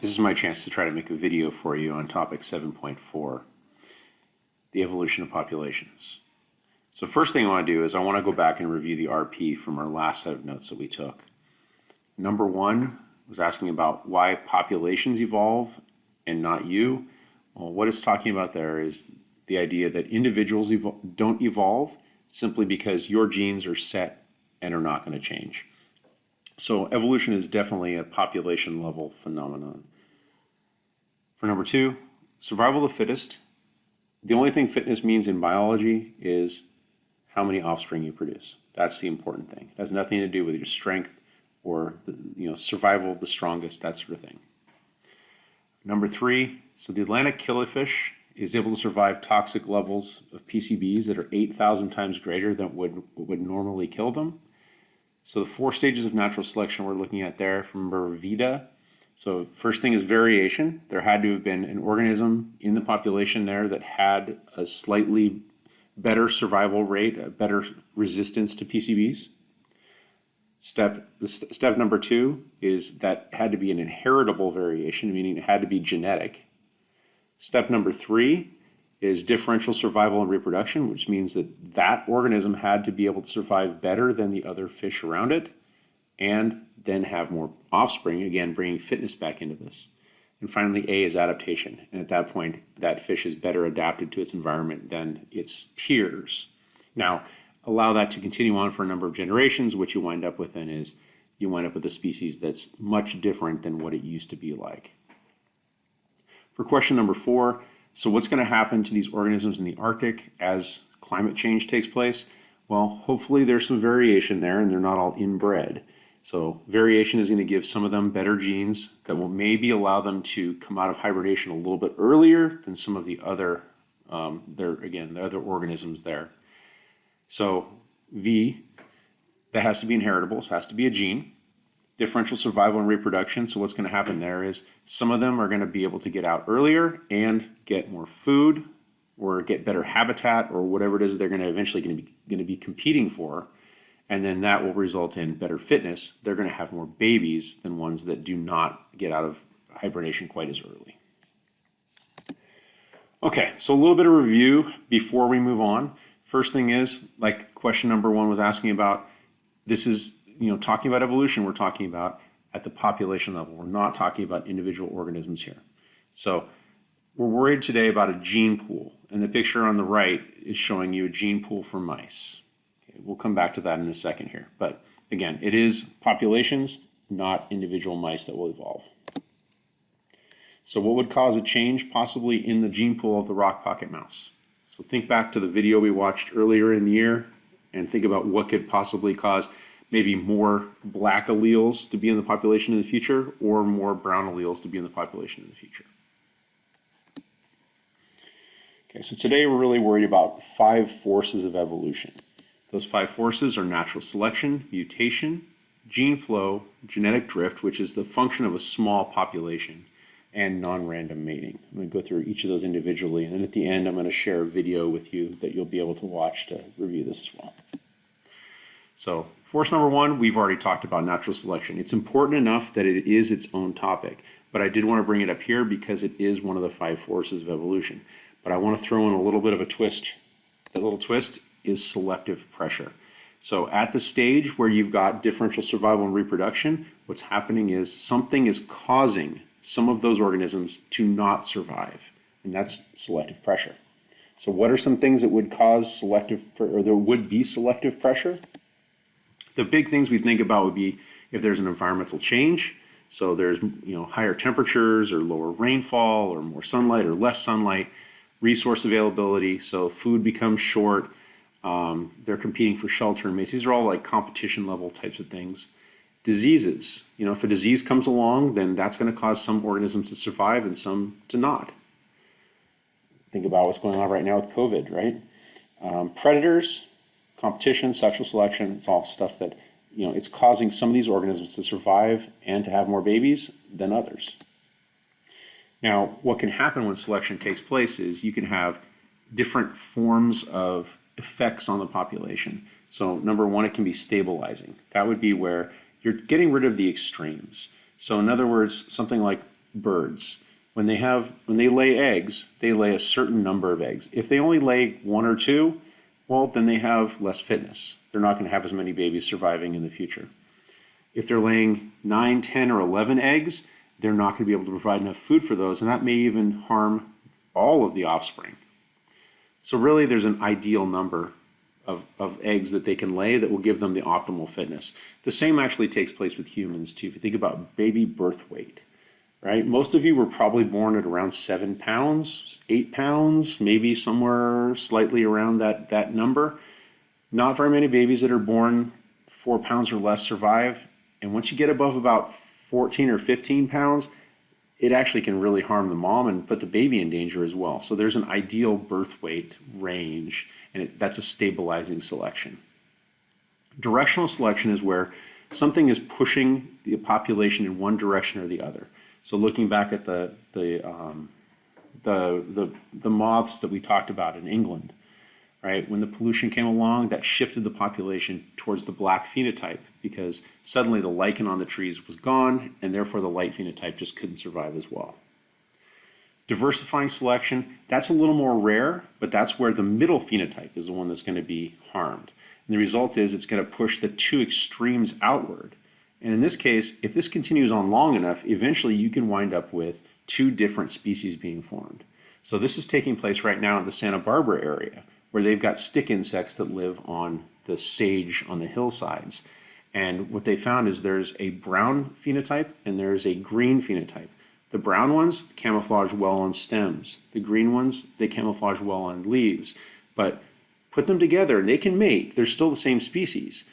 This is my chance to try to make a video for you on topic 7.4, the evolution of populations. So first thing I want to do is I want to go back and review the RP from our last set of notes that we took. Number one was asking about why populations evolve and not you. Well, what it's talking about there is the idea that individuals don't evolve simply because your genes are set and are not going to change. So evolution is definitely a population level phenomenon. For number two, survival of the fittest. The only thing fitness means in biology is how many offspring you produce. That's the important thing. It has nothing to do with your strength or survival of the strongest, that sort of thing. Number three, so the Atlantic killifish is able to survive toxic levels of PCBs that are 8,000 times greater than what would normally kill them. So the 4 stages of natural selection we're looking at there from Vida. So first thing is variation. There had to have been an organism in the population there that had a slightly better survival rate, a better resistance to PCBs. Step number 2 is that had to be an inheritable variation, meaning it had to be genetic. Step number 3 is differential survival and reproduction, which means that that organism had to be able to survive better than the other fish around it and then have more offspring, again, bringing fitness back into this. And finally, A is adaptation. And at that point, that fish is better adapted to its environment than its peers. Now, allow that to continue on for a number of generations. What you wind up with then is you wind up with a species that's much different than what it used to be like. For question number 4, so what's going to happen to these organisms in the Arctic as climate change takes place? Well, hopefully there's some variation there and they're not all inbred. So variation is going to give some of them better genes that will maybe allow them to come out of hibernation a little bit earlier than some of the other, the other organisms there. So V, that has to be inheritable, so it has to be a gene. Differential survival and reproduction, so what's going to happen there is some of them are going to be able to get out earlier and get more food or get better habitat or whatever it is they're going to eventually going to be competing for. And then that will result in better fitness. They're going to have more babies than ones that do not get out of hibernation quite as early. Okay, so a little bit of review before we move on. First thing is, like question number 1 was asking about, this is, talking about evolution, we're talking about at the population level. We're not talking about individual organisms here. So we're worried today about a gene pool. And the picture on the right is showing you a gene pool for mice. We'll come back to that in a second here. But again, it is populations, not individual mice that will evolve. So what would cause a change possibly in the gene pool of the rock pocket mouse? So think back to the video we watched earlier in the year and think about what could possibly cause maybe more black alleles to be in the population in the future or more brown alleles to be in the population in the future. Okay, so today we're really worried about 5 forces of evolution. Those 5 forces are natural selection, mutation, gene flow, genetic drift, which is the function of a small population, and non-random mating. I'm going to go through each of those individually, and then at the end I'm going to share a video with you that you'll be able to watch to review this as well. So force number 1, we've already talked about natural selection. It's important enough that it is its own topic, but I did want to bring it up here because it is one of the 5 forces of evolution. But I want to throw in a little bit of a twist. That little twist is selective pressure. So at the stage where you've got differential survival and reproduction, what's happening is something is causing some of those organisms to not survive, and that's selective pressure. So what are some things that would cause selective, or there would be selective pressure? The big things we think about would be if there's an environmental change, so there's higher temperatures or lower rainfall or more sunlight or less sunlight, resource availability, so food becomes short, they're competing for shelter and mates. These are all like competition level types of things. Diseases, if a disease comes along, then that's going to cause some organisms to survive and some to not. Think about what's going on right now with COVID, right? Predators, competition, sexual selection, it's all stuff that, it's causing some of these organisms to survive and to have more babies than others. Now, what can happen when selection takes place is you can have different forms of effects on the population. So number 1, it can be stabilizing. That would be where you're getting rid of the extremes. So in other words, something like birds, when they lay eggs, they lay a certain number of eggs. If they only lay one or two, well, then they have less fitness. They're not going to have as many babies surviving in the future. If they're laying 9, 10, or 11 eggs, they're not going to be able to provide enough food for those, and that may even harm all of the offspring. So really, there's an ideal number of eggs that they can lay that will give them the optimal fitness. The same actually takes place with humans too. If you think about baby birth weight, right? Most of you were probably born at around 7 pounds, 8 pounds, maybe somewhere slightly around that number. Not very many babies that are born 4 pounds or less survive. And once you get above about 14 or 15 pounds, it actually can really harm the mom and put the baby in danger as well. So there's an ideal birth weight range, and that's a stabilizing selection. Directional selection is where something is pushing the population in one direction or the other. So looking back at the moths that we talked about in England, right? When the pollution came along, that shifted the population towards the black phenotype because suddenly the lichen on the trees was gone, and therefore the light phenotype just couldn't survive as well. Diversifying selection, that's a little more rare, but that's where the middle phenotype is the one that's going to be harmed. And the result is it's going to push the two extremes outward. And in this case, if this continues on long enough, eventually you can wind up with two different species being formed. So this is taking place right now in the Santa Barbara area, where they've got stick insects that live on the sage on the hillsides. And what they found is there's a brown phenotype and there's a green phenotype. The brown ones camouflage well on stems. The green ones, they camouflage well on leaves. But put them together and they can mate. They're still the same species.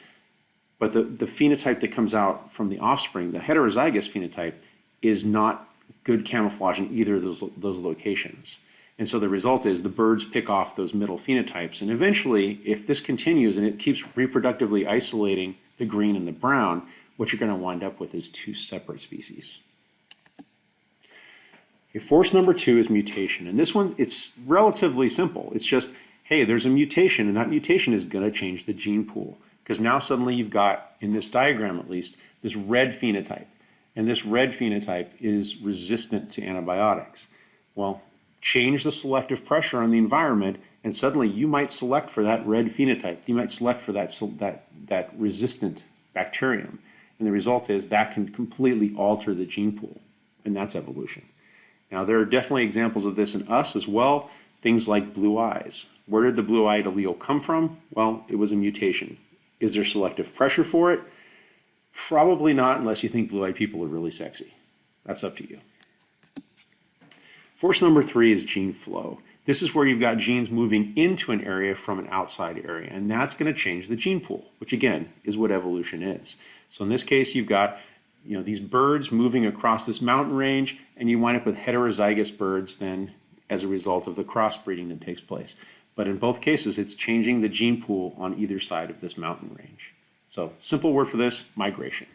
But the phenotype that comes out from the offspring, the heterozygous phenotype, is not good camouflage in either of those locations. And so the result is the birds pick off those middle phenotypes. And eventually, if this continues and it keeps reproductively isolating the green and the brown, what you're going to wind up with is two separate species. Okay, force number 2 is mutation. And this one, it's relatively simple. It's just, hey, there's a mutation, and that mutation is going to change the gene pool. Because now suddenly you've got, in this diagram at least, this red phenotype. And this red phenotype is resistant to antibiotics. Well, change the selective pressure on the environment, and suddenly you might select for that red phenotype. You might select for that resistant bacterium. And the result is that can completely alter the gene pool, and that's evolution. Now, there are definitely examples of this in us as well, things like blue eyes. Where did the blue-eyed allele come from? Well, it was a mutation. Is there selective pressure for it? Probably not, unless you think blue-eyed people are really sexy. That's up to you. Force number 3 is gene flow. This is where you've got genes moving into an area from an outside area, and that's going to change the gene pool, which again is what evolution is. So in this case, you've got these birds moving across this mountain range, and you wind up with heterozygous birds then as a result of the crossbreeding that takes place. But in both cases, it's changing the gene pool on either side of this mountain range. So simple word for this, migration.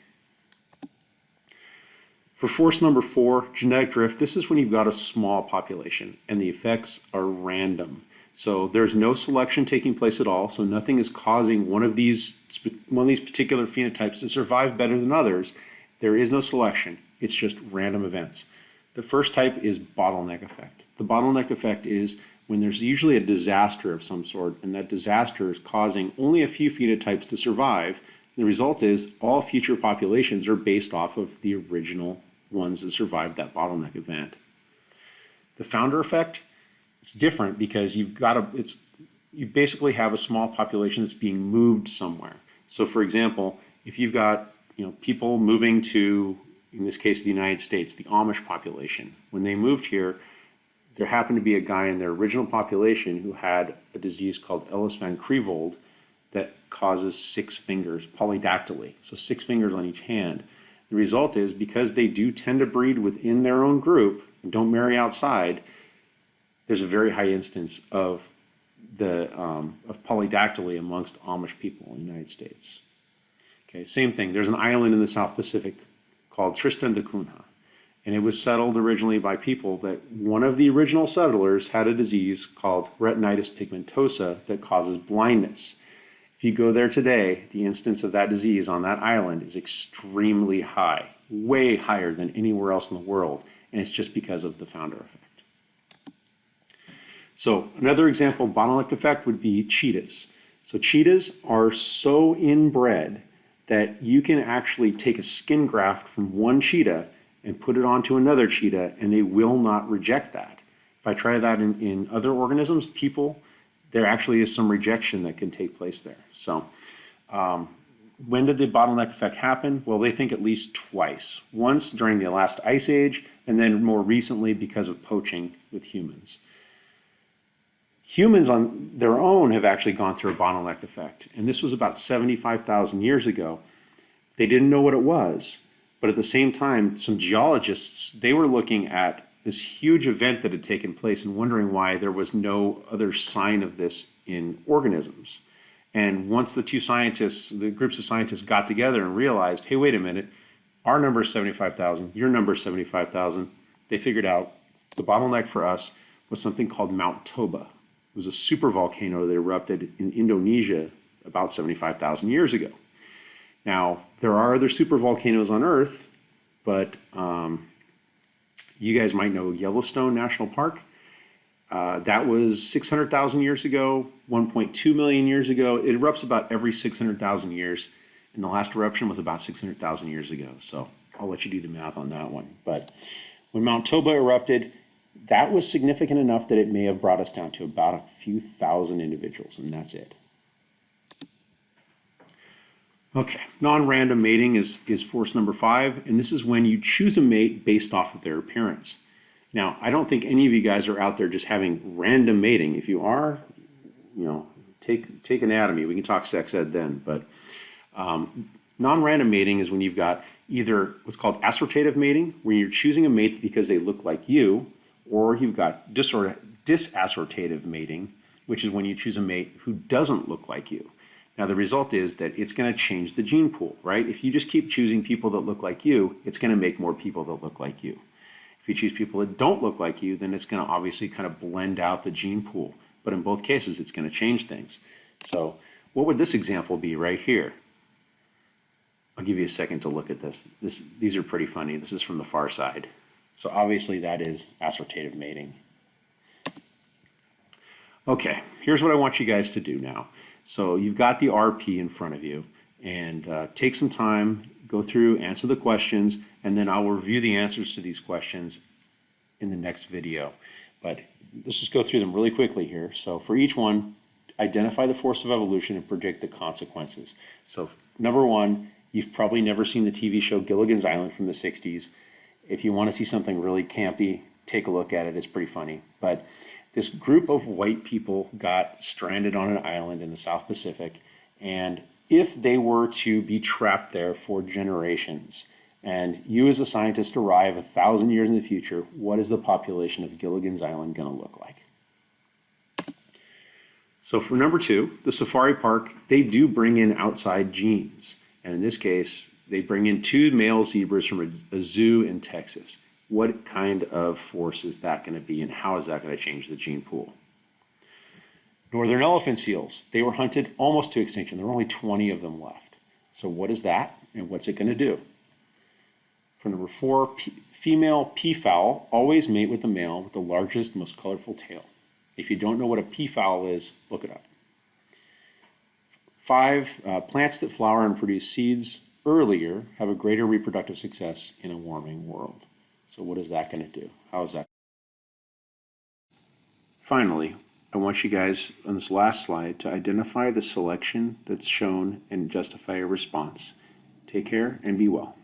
For force number 4, genetic drift, this is when you've got a small population and the effects are random. So there's no selection taking place at all, so nothing is causing one of these particular phenotypes to survive better than others. There is no selection, it's just random events. The first type is bottleneck effect. The bottleneck effect is when there's usually a disaster of some sort, and that disaster is causing only a few phenotypes to survive. The result is all future populations are based off of the original ones that survived that bottleneck event. The founder effect, it's different because you basically have a small population that's being moved somewhere. So for example, if you've got people moving to, in this case, the United States, the Amish population, when they moved here, there happened to be a guy in their original population who had a disease called Ellis van Creveld that causes 6 fingers, polydactyly, so 6 fingers on each hand. The result is, because they do tend to breed within their own group and don't marry outside, there's a very high instance of polydactyly amongst Amish people in the United States. Okay, same thing. There's an island in the South Pacific called Tristan da Cunha, and it was settled originally by people that one of the original settlers had a disease called retinitis pigmentosa that causes blindness. If you go there today, the incidence of that disease on that island is extremely high, way higher than anywhere else in the world. and it's just because of the founder effect. So another example of bottleneck effect would be cheetahs. So cheetahs are so inbred that you can actually take a skin graft from one cheetah and put it onto another cheetah, and they will not reject that. If I try that in other organisms, people, there actually is some rejection that can take place there. So when did the bottleneck effect happen? Well, they think at least twice. Once during the last ice age, and then more recently because of poaching with humans. Humans on their own have actually gone through a bottleneck effect, and this was about 75,000 years ago. They didn't know what it was, but at the same time, some geologists, they were looking at this huge event that had taken place and wondering why there was no other sign of this in organisms. And once the groups of scientists got together and realized, hey, wait a minute, our number is 75,000, your number is 75,000, they figured out the bottleneck for us was something called Mount Toba. It was a supervolcano that erupted in Indonesia about 75,000 years ago. Now, there are other supervolcanoes on Earth, but you guys might know Yellowstone National Park. That was 600,000 years ago, 1.2 million years ago. It erupts about every 600,000 years, and the last eruption was about 600,000 years ago. So I'll let you do the math on that one. But when Mount Toba erupted, that was significant enough that it may have brought us down to about a few thousand individuals, and that's it. Okay, non-random mating is force number 5, and this is when you choose a mate based off of their appearance. Now, I don't think any of you guys are out there just having random mating. If you are, take anatomy. We can talk sex ed then, but non-random mating is when you've got either what's called assortative mating, where you're choosing a mate because they look like you, or you've got disassortative mating, which is when you choose a mate who doesn't look like you. Now, the result is that it's going to change the gene pool, right? If you just keep choosing people that look like you, it's going to make more people that look like you. If you choose people that don't look like you, then it's going to obviously kind of blend out the gene pool. But in both cases, it's going to change things. So what would this example be right here? I'll give you a second to look at this. These are pretty funny. This is from the far side. So obviously that is assortative mating. Okay, here's what I want you guys to do now. So you've got the RP in front of you, and take some time, go through, answer the questions, and then I'll review the answers to these questions in the next video. But let's just go through them really quickly here. So for each one, identify the force of evolution and predict the consequences. So number 1, you've probably never seen the TV show Gilligan's Island from the 60s. If you want to see something really campy, take a look at it. It's pretty funny. But this group of white people got stranded on an island in the South Pacific, and if they were to be trapped there for generations, and you as a scientist arrive 1,000 years in the future, what is the population of Gilligan's Island going to look like? So for number 2, the safari park, they do bring in outside genes. And in this case, they bring in 2 male zebras from a zoo in Texas. What kind of force is that going to be, and how is that going to change the gene pool? Northern elephant seals, they were hunted almost to extinction. There were only 20 of them left. So what is that, and what's it going to do? For number 4, female peafowl always mate with the male with the largest, most colorful tail. If you don't know what a peafowl is, look it up. 5, plants that flower and produce seeds earlier have a greater reproductive success in a warming world. So what is that going to do? How is that? Finally, I want you guys on this last slide to identify the selection that's shown and justify a response. Take care and be well.